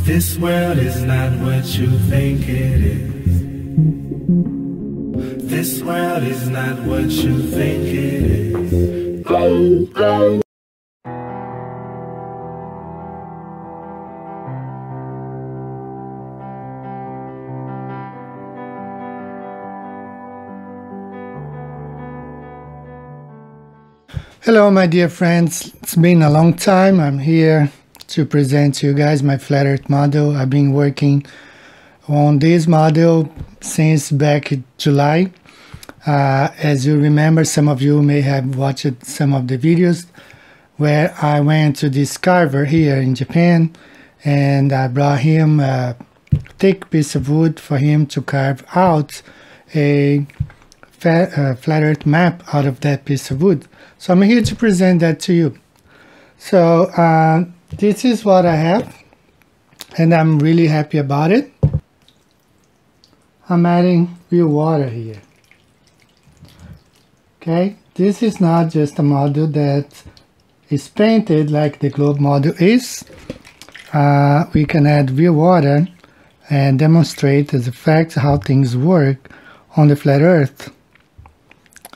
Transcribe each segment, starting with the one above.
This world is not what you think it is. This world is not what you think it is. Oh, oh. Hello my dear friends, it's been a long time. I'm here to present to you guys my flat earth model. I've been working on this model since back in July. As you remember, some of you may have watched some of the videos where I went to this carver here in Japan and I brought him a thick piece of wood for him to carve out a flat earth map out of that piece of wood. So I'm here to present that to you. So this is what I have and I'm really happy about it. I'm adding real water here. Okay, this is not just a model that is painted like the globe model is. We can add real water and demonstrate as a fact how things work on the flat earth.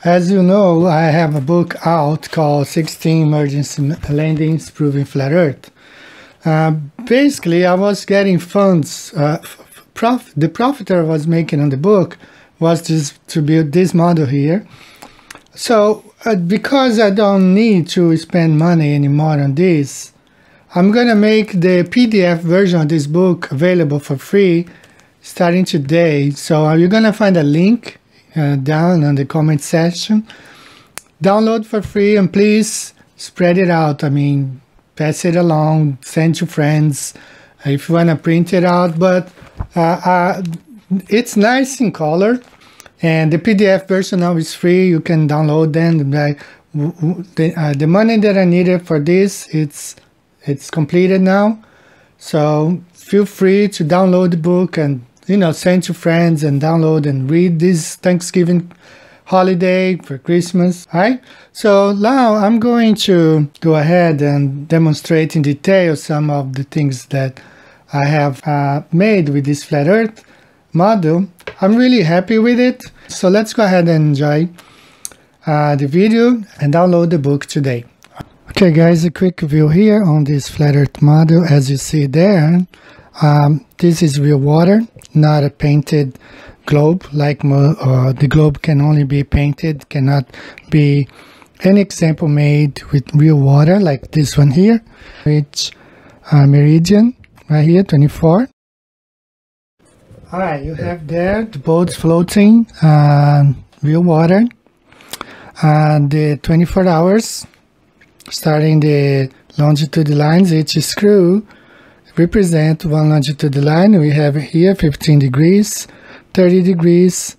As you know, I have a book out called 16 Emergency Landings Proving Flat Earth. Basically, I was getting funds. The profit I was making on the book was just to build this model here. So, because I don't need to spend money anymore on this, I'm going to make the PDF version of this book available for free starting today. So, you're going to find a link down in the comment section. Download for free and please spread it out. I mean, pass it along, send to friends if you want to print it out. But it's nice in color and the PDF version now is free. You can download them. The money that I needed for this, it's completed now. So feel free to download the book and send to friends and download and read this Thanksgiving holiday for Christmas. All right? So now I'm going to go ahead and demonstrate in detail some of the things that I have made with this flat earth model. I'm really happy with it. So let's go ahead and enjoy the video and download the book today. Okay guys, a quick view here on this flat earth model. As you see there, this is real water, not a painted globe. Like the globe can only be painted, cannot be any example made with real water like this one here, which meridian right here, 24. All right, you have there the boats floating, real water, the 24 hours, starting the longitude lines. Each screw represent one longitude line. We have here 15 degrees, 30 degrees,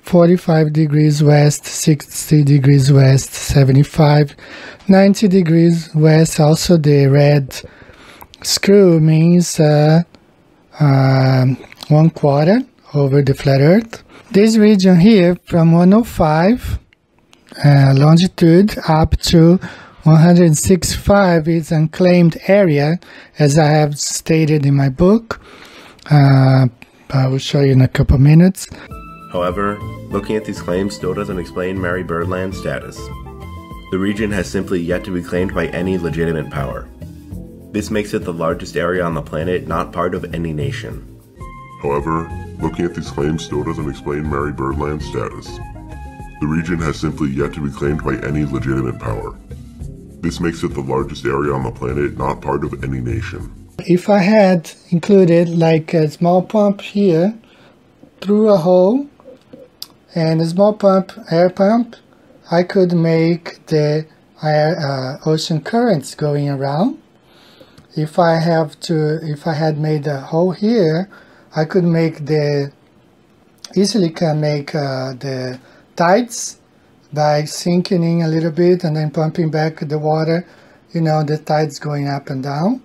45 degrees west, 60 degrees west, 75, 90 degrees west. Also the red screw means 1/4 over the flat earth. This region here from 105 longitude up to 165 is unclaimed area, as I have stated in my book. I will show you in a couple minutes. However, looking at these claims still doesn't explain Mary Birdland's status. The region has simply yet to be claimed by any legitimate power. This makes it the largest area on the planet not part of any nation. However, looking at these claims still doesn't explain Mary Birdland's status. The region has simply yet to be claimed by any legitimate power. This makes it the largest area on the planet not part of any nation. If I had included like a small pump here through a hole and a small pump, air pump, I could make the ocean currents going around. If I had made a hole here, I could make easily make the tides by sinking in a little bit and then pumping back the water, the tides going up and down.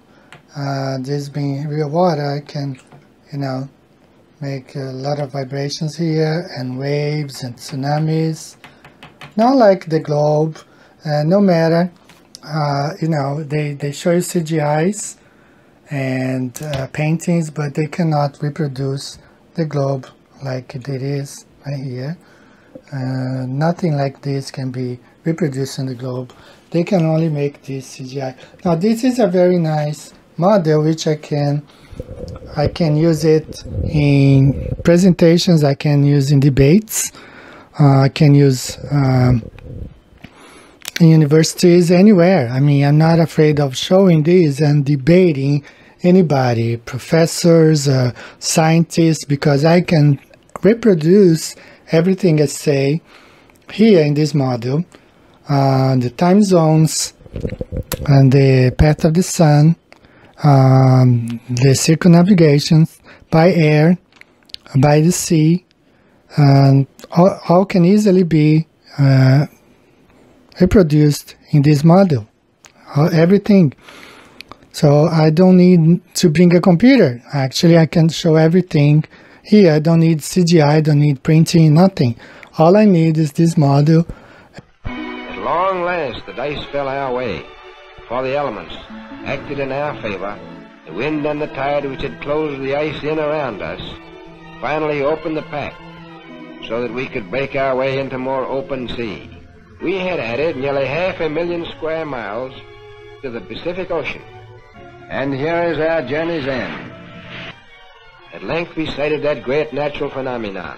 This being real water, I can, make a lot of vibrations here and waves and tsunamis. Not like the globe, no matter, they show you CGIs and paintings, but they cannot reproduce the globe like it is right here. Nothing like this can be reproduced in the globe. They can only make this CGI. Now this is a very nice model which I can use it in presentations, I can use in debates, I can use in universities, anywhere. I mean, I'm not afraid of showing this and debating anybody, professors, scientists, because I can reproduce everything I say here in this model, the time zones and the path of the sun, the circumnavigations by air, by the sea, and all can easily be reproduced in this model, everything. So I don't need to bring a computer. Actually, I can show everything here. I don't need CGI, I don't need printing, nothing. All I need is this model. At long last, the dice fell our way, for the elements acted in our favor. The wind and the tide which had closed the ice in around us finally opened the pack so that we could break our way into more open sea. We had added nearly 500,000 square miles to the Pacific Ocean. And here is our journey's end. At length we sighted that great natural phenomenon,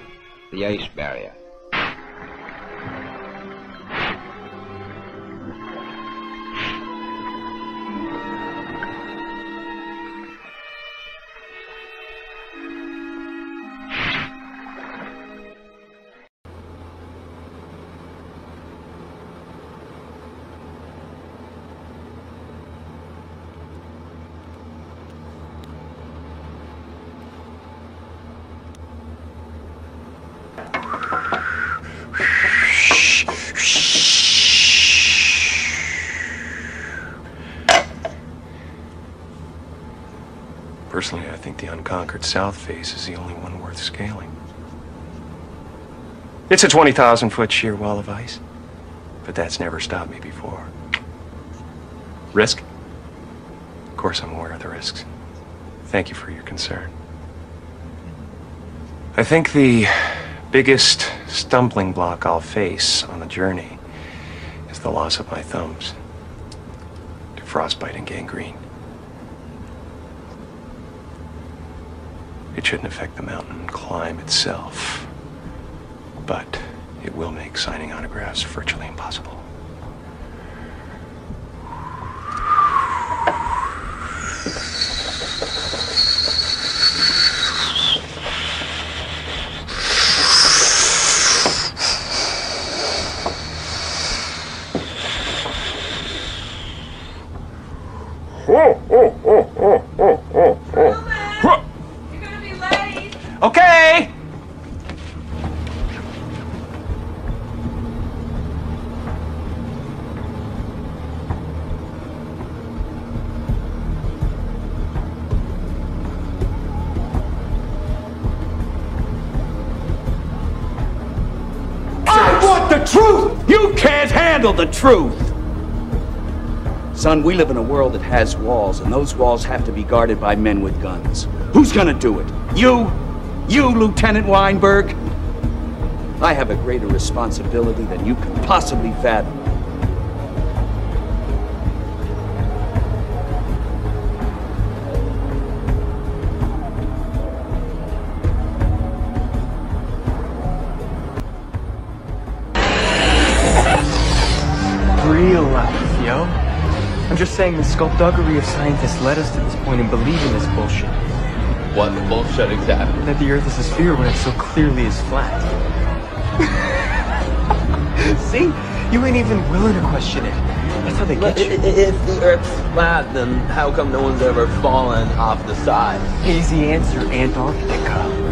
the ice barrier. Personally, I think the unconquered south face is the only one worth scaling. It's a 20,000-foot sheer wall of ice, but that's never stopped me before. Risk? Of course I'm aware of the risks. Thank you for your concern. I think the biggest stumbling block I'll face on the journey is the loss of my thumbs to frostbite and gangrene. It shouldn't affect the mountain climb itself, but it will make signing autographs virtually impossible. Okay! I want the truth! You can't handle the truth! Son, we live in a world that has walls, and those walls have to be guarded by men with guns. Who's gonna do it? You? You, Lieutenant Weinberg? I have a greater responsibility than you can possibly fathom. Real life, yo. I'm just saying the skullduggery of scientists led us to this point in believing this bullshit. What bullshit exactly? That the Earth is a sphere when it so clearly is flat. See? You ain't even willing to question it. That's how they get you. If the Earth's flat, then how come no one's ever fallen off the side? Easy answer, Antarctica.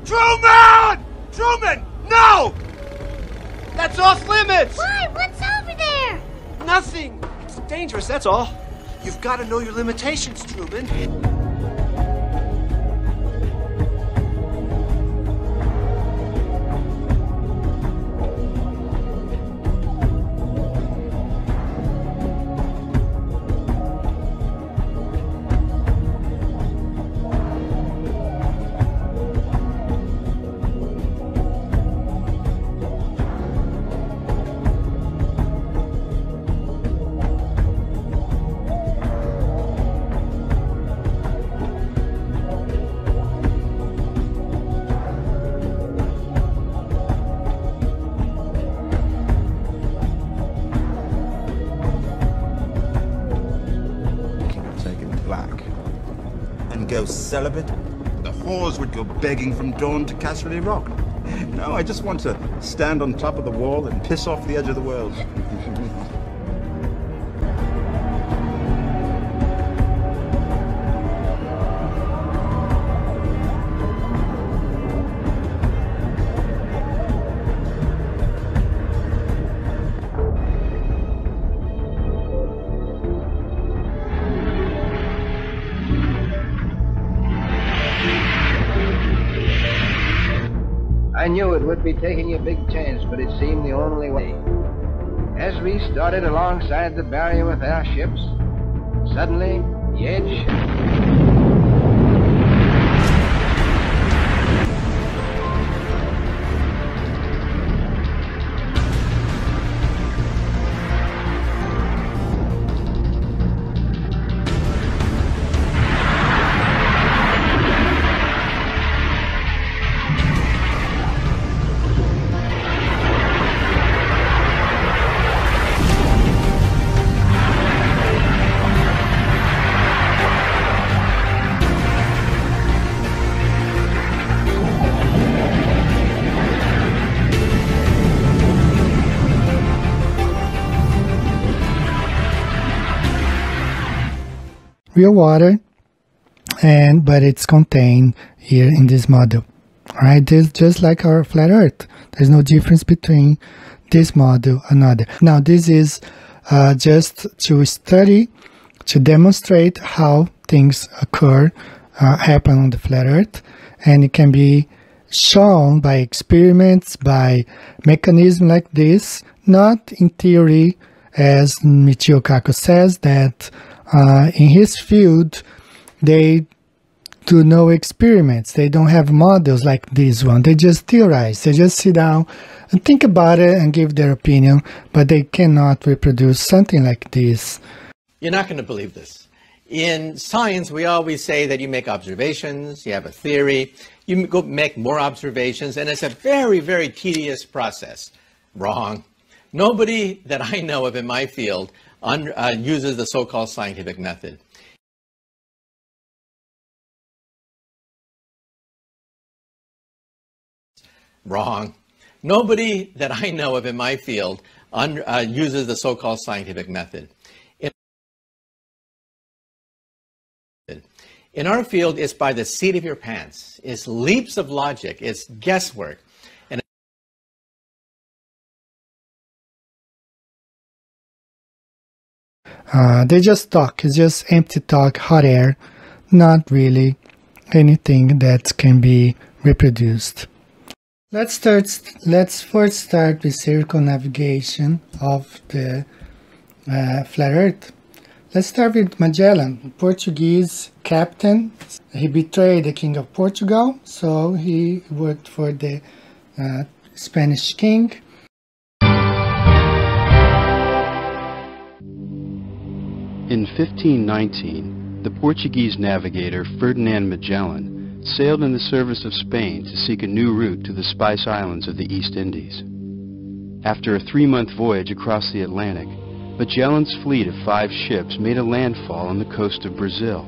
Truman! Truman! No! That's off limits! Why? What's over there? Nothing. It's dangerous, that's all. You've got to know your limitations, Truman. go celibate. The whores would go begging from dawn to Casserly Rock. No, I just want to stand on top of the wall and piss off the edge of the world. I knew it would be taking a big chance, but it seemed the only way. As we started alongside the barrier with our ships, suddenly, the edge... real water, but it's contained here in this model. All right, this just like our flat Earth. There's no difference between this model and another. Now, this is just to study, to demonstrate how things occur, happen on the flat Earth, and it can be shown by experiments, by mechanisms like this, not in theory, as Michio Kaku says, that in his field, they do no experiments. They don't have models like this one. They just theorize. They just sit down and think about it and give their opinion, but they cannot reproduce something like this. You're not going to believe this. In science, we always say that you make observations, you have a theory, you go make more observations, and it's a very, very tedious process. Wrong. Nobody that I know of in my field uses the so-called scientific method. Wrong. Nobody that I know of in my field uses the so-called scientific method. In our field, it's by the seat of your pants. It's leaps of logic. It's guesswork. They just talk. It's just empty talk, hot air, not really anything that can be reproduced. Let's first start with circumnavigation of the flat Earth. Let's start with Magellan, Portuguese captain. He betrayed the King of Portugal, so he worked for the Spanish king. In 1519, the Portuguese navigator Ferdinand Magellan sailed in the service of Spain to seek a new route to the Spice Islands of the East Indies. After a 3-month voyage across the Atlantic, Magellan's fleet of 5 ships made a landfall on the coast of Brazil.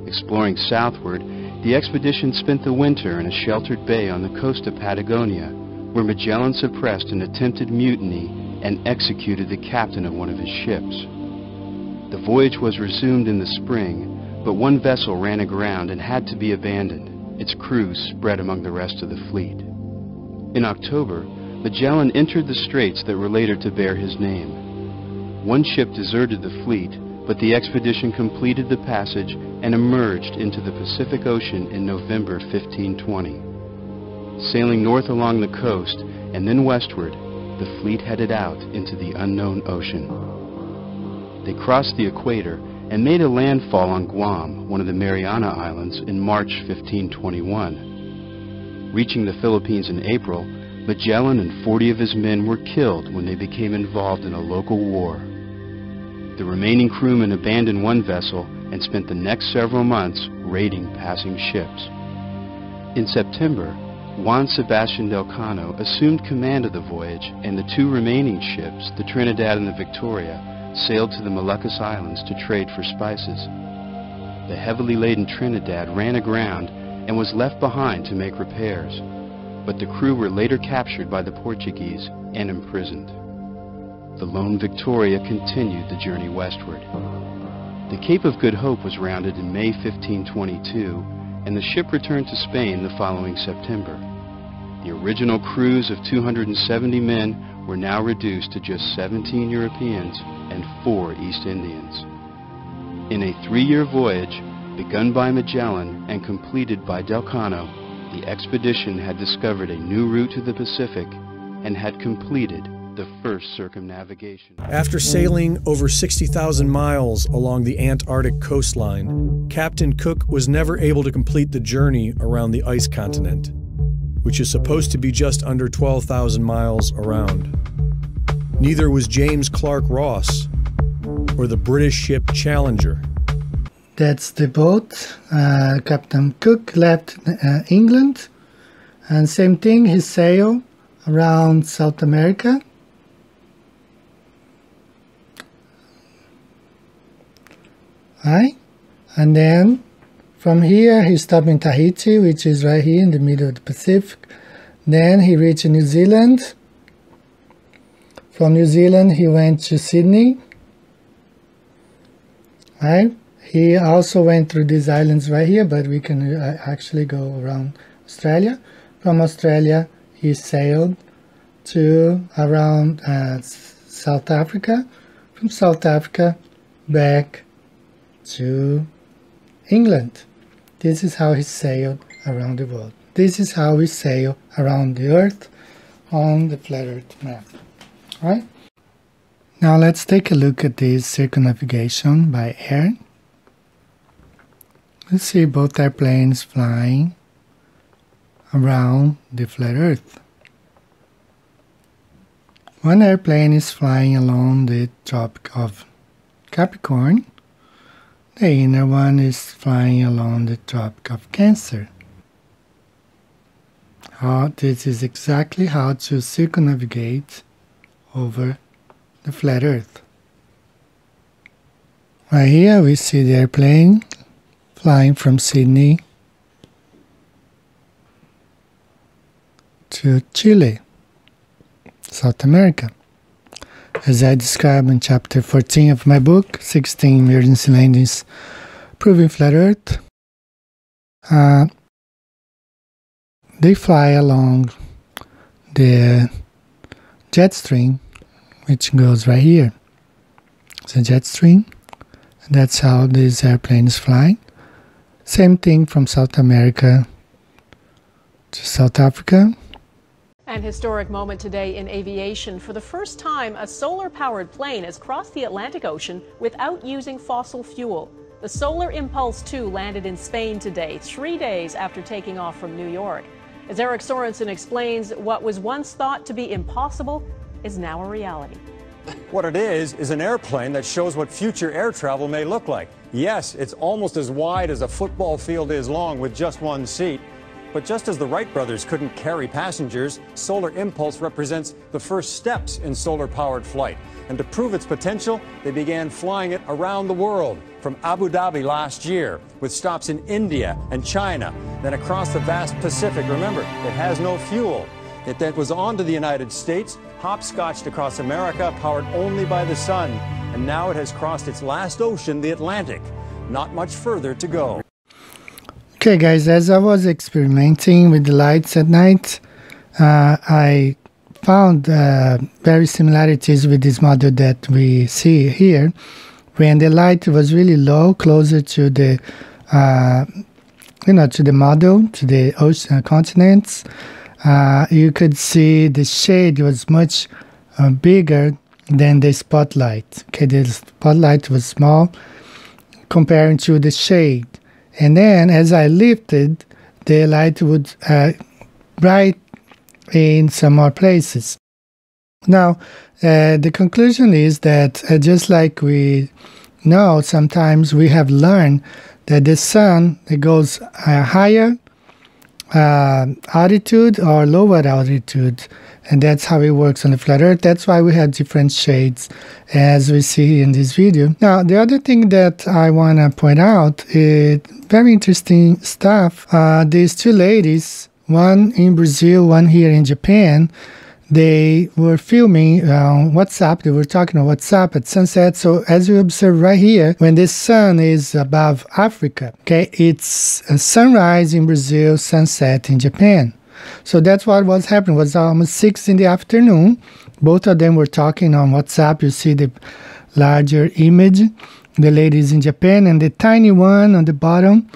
Exploring southward, the expedition spent the winter in a sheltered bay on the coast of Patagonia, where Magellan suppressed an attempted mutiny and executed the captain of one of his ships. The voyage was resumed in the spring, but one vessel ran aground and had to be abandoned, its crew spread among the rest of the fleet. In October, Magellan entered the straits that were later to bear his name. One ship deserted the fleet, but the expedition completed the passage and emerged into the Pacific Ocean in November 1520. Sailing north along the coast and then westward, the fleet headed out into the unknown ocean. They crossed the equator and made a landfall on Guam, one of the Mariana Islands, in March 1521. Reaching the Philippines in April, Magellan and 40 of his men were killed when they became involved in a local war. The remaining crewmen abandoned one vessel and spent the next several months raiding passing ships. In September, Juan Sebastian del Cano assumed command of the voyage, and the 2 remaining ships, the Trinidad and the Victoria, sailed to the Moluccas Islands to trade for spices. the heavily laden Trinidad ran aground and was left behind to make repairs, but the crew were later captured by the Portuguese and imprisoned. The lone Victoria continued the journey westward. The Cape of Good Hope was rounded in May 1522, and the ship returned to Spain the following September. The original crews of 270 men were now reduced to just 17 Europeans and 4 East Indians. In a 3-year voyage, begun by Magellan and completed by Del Cano, the expedition had discovered a new route to the Pacific and had completed the first circumnavigation. After sailing over 60,000 miles along the Antarctic coastline, Captain Cook was never able to complete the journey around the ice continent, which is supposed to be just under 12,000 miles around. Neither was James Clark Ross or the British ship Challenger. That's the boat. Captain Cook left England, and same thing, he sailed around South America. Right? And then from here he stopped in Tahiti, which is right here in the middle of the Pacific. Then he reached New Zealand. From New Zealand he went to Sydney. Right? He also went through these islands right here, but we can actually go around Australia. From Australia he sailed to around South Africa. From South Africa back to England. This is how he sailed around the world. This is how we sail around the Earth on the flat Earth map. Right? Now let's take a look at this circumnavigation by air. Let's see both airplanes flying around the flat Earth. One airplane is flying along the Tropic of Capricorn. The inner one is flying along the Tropic of Cancer. This is exactly how to circumnavigate over the flat Earth. Right here we see the airplane flying from Sydney to Chile, South America. As I describe in chapter 14 of my book, 16 Emergency Landings Proving Flat Earth, they fly along the jet stream, which goes right here. It's a jet stream. That's how this airplane is flying. Same thing from South America to South Africa. An historic moment today in aviation. For the first time, a solar-powered plane has crossed the Atlantic Ocean without using fossil fuel. The Solar Impulse 2 landed in Spain today, 3 days after taking off from New York. As Eric Sorensen explains, what was once thought to be impossible is now a reality. What it is an airplane that shows what future air travel may look like. Yes, it's almost as wide as a football field is long with just one seat. But just as the Wright brothers couldn't carry passengers, Solar Impulse represents the first steps in solar-powered flight. And to prove its potential, they began flying it around the world, from Abu Dhabi last year, with stops in India and China, then across the vast Pacific. Remember, it has no fuel. It then was on to the United States, hopscotched across America, powered only by the sun, and now it has crossed its last ocean, the Atlantic. Not much further to go. Okay guys, as I was experimenting with the lights at night, I found very similarities with this model that we see here. When the light was really low, closer to the, to the model, to the ocean continents, you could see the shade was much bigger than the spotlight. Okay, the spotlight was small comparing to the shade. And then as I lifted, the light would bright in some more places. Now, the conclusion is that just like we know, sometimes we have learned that the sun, it goes higher altitude or lower altitude, and that's how it works on the flat Earth. That's why we have different shades, as we see in this video. Now, the other thing that I want to point out is very interesting stuff. These two ladies, one in Brazil, one here in Japan, they were filming WhatsApp. They were talking on WhatsApp at sunset. So as you observe right here, when the sun is above Africa, okay, it's a sunrise in Brazil, sunset in Japan. So that's what was happening. It was almost 6 in the afternoon. Both of them were talking on WhatsApp. You see the larger image, the ladies in Japan, and the tiny one on the bottom,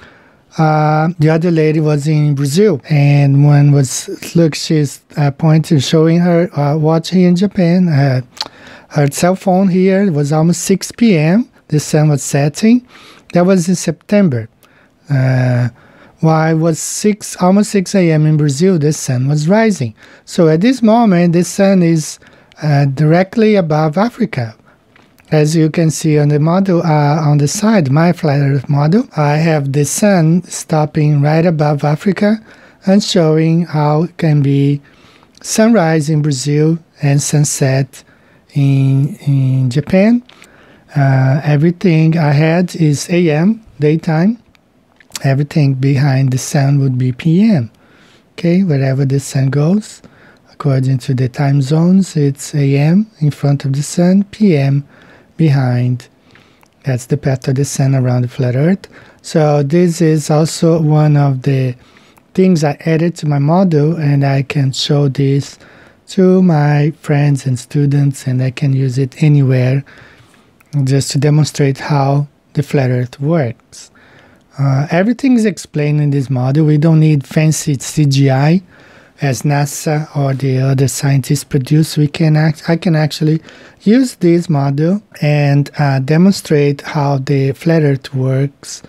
the other lady was in Brazil. And one was, look, she's pointing, showing her watch here in Japan. Her cell phone here, it was almost 6 p.m. The sun was setting. That was in September. While it was almost 6 a.m. in Brazil, the sun was rising. So at this moment, the sun is directly above Africa. As you can see on the model on the side, my flat Earth model, I have the sun stopping right above Africa and showing how it can be sunrise in Brazil and sunset in Japan. Everything ahead is AM, daytime. Everything behind the sun would be PM. Okay, wherever the sun goes, according to the time zones, it's AM in front of the sun, PM behind. That's the path of the sun around the flat Earth. So this is also one of the things I added to my model, and I can show this to my friends and students, and I can use it anywhere just to demonstrate how the flat Earth works. Everything is explained in this model. We don't need fancy CGI as NASA or the other scientists produce. I can actually use this model and demonstrate how the flat Earth works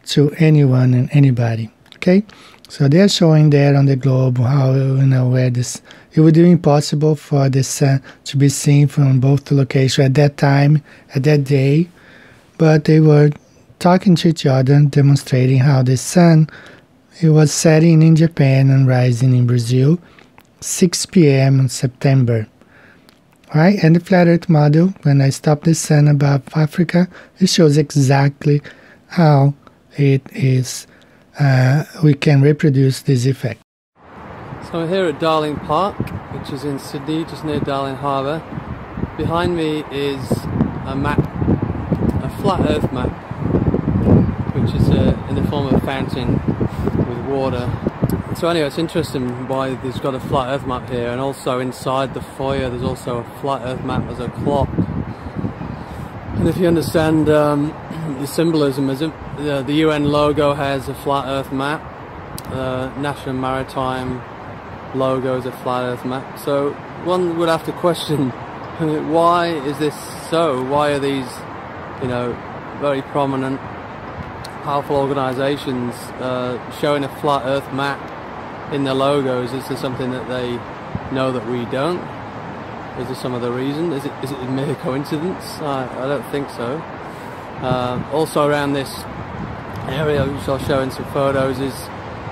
to anyone and anybody. Okay, so they're showing there on the globe how, where this, it would be impossible for the sun to be seen from both locations at that time, at that day, but they were talking to each other, demonstrating how the sun, it was setting in Japan and rising in Brazil, 6 p.m. in September. Right? And the flat Earth model, when I stop the sun above Africa, it shows exactly how it is, we can reproduce this effect. So I'm here at Darling Park, which is in Sydney, just near Darling Harbour. Behind me is a map, a flat Earth map, which is in the form of a fountain with water. So anyway, it's interesting why there's got a flat Earth map here, and also inside the foyer there's also a flat Earth map as a clock. And if you understand the symbolism, the UN logo has a flat Earth map, National Maritime logo is a flat Earth map. So one would have to question, why is this so? Why are these, very prominent, powerful organisations showing a flat Earth map in their logos? Is there something that they know that we don't? Is there some other reason? Is it a mere coincidence? I don't think so. Also around this area, which I'll show in some photos, is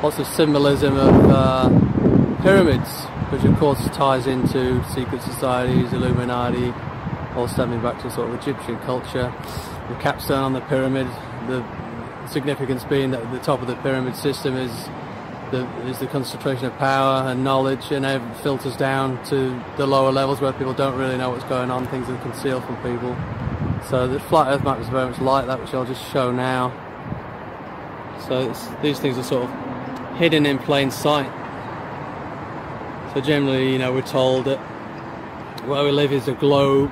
lots of symbolism of pyramids, which of course ties into secret societies, Illuminati, all stemming back to sort of Egyptian culture. The capstone on the pyramid, the significance being that at the top of the pyramid system is the concentration of power and knowledge, and it filters down to the lower levels where people don't really know what's going on, things are concealed from people. So the flat Earth map is very much like that, which I'll just show now. So these things are sort of hidden in plain sight. So generally, we're told that where we live is a globe,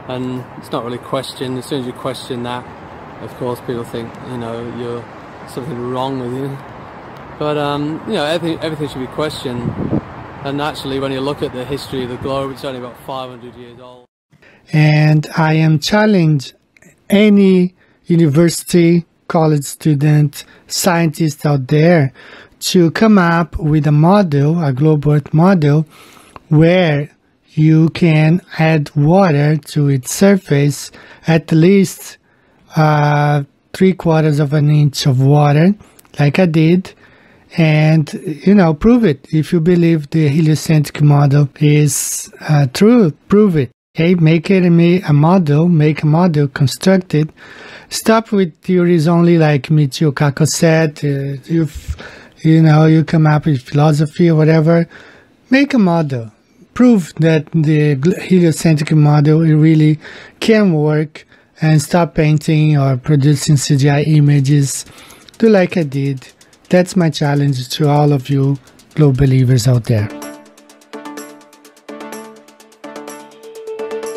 and it's not really questioned. As soon as you question that, of course, people think, you're something wrong with you. But, everything should be questioned. And actually, when you look at the history of the globe, it's only about 500 years old. And I am challenging any university, college student, scientist out there to come up with a model, a globe Earth model, where you can add water to its surface, at least 3/4 of an inch of water, like I did, and, you know, prove it. If you believe the heliocentric model is true, prove it. Okay, make a model, construct it. Stop with theories only like Michio Kaku said. You come up with philosophy or whatever. Make a model. Prove that the heliocentric model really can work, and stop painting or producing CGI images. Do like I did. That's my challenge to all of you globe believers out there.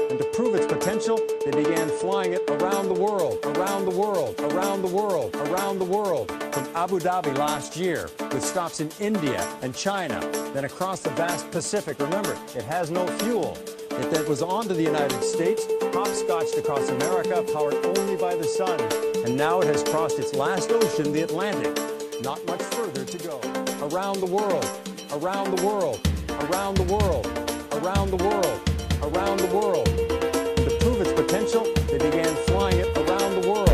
And to prove its potential, they began flying it around the world, around the world, around the world, around the world, from Abu Dhabi last year, with stops in India and China, then across the vast Pacific. Remember, it has no fuel. It then was on to the United States, hopscotched across America, powered only by the sun. And now it has crossed its last ocean, the Atlantic. Not much further to go. Around the world, around the world, around the world, around the world, around the world. To prove its potential, they began flying it around the world.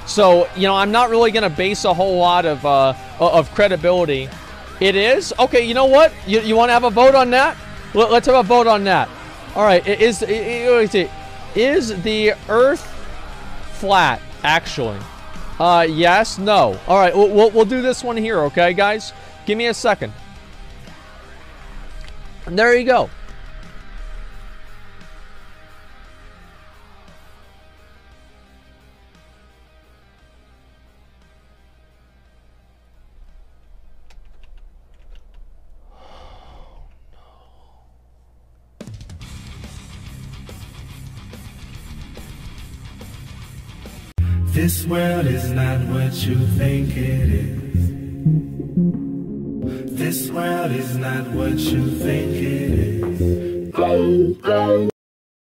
So, you know, I'm not really going to base a whole lot of credibility. It is? Okay, you know what? You want to have a vote on that? Let's have a vote on that. All right, is the Earth flat, actually? Yes, no. All right, we'll do this one here, okay, guys? Give me a second. And there you go. This world is not what you think it is. This world is not what you think it is.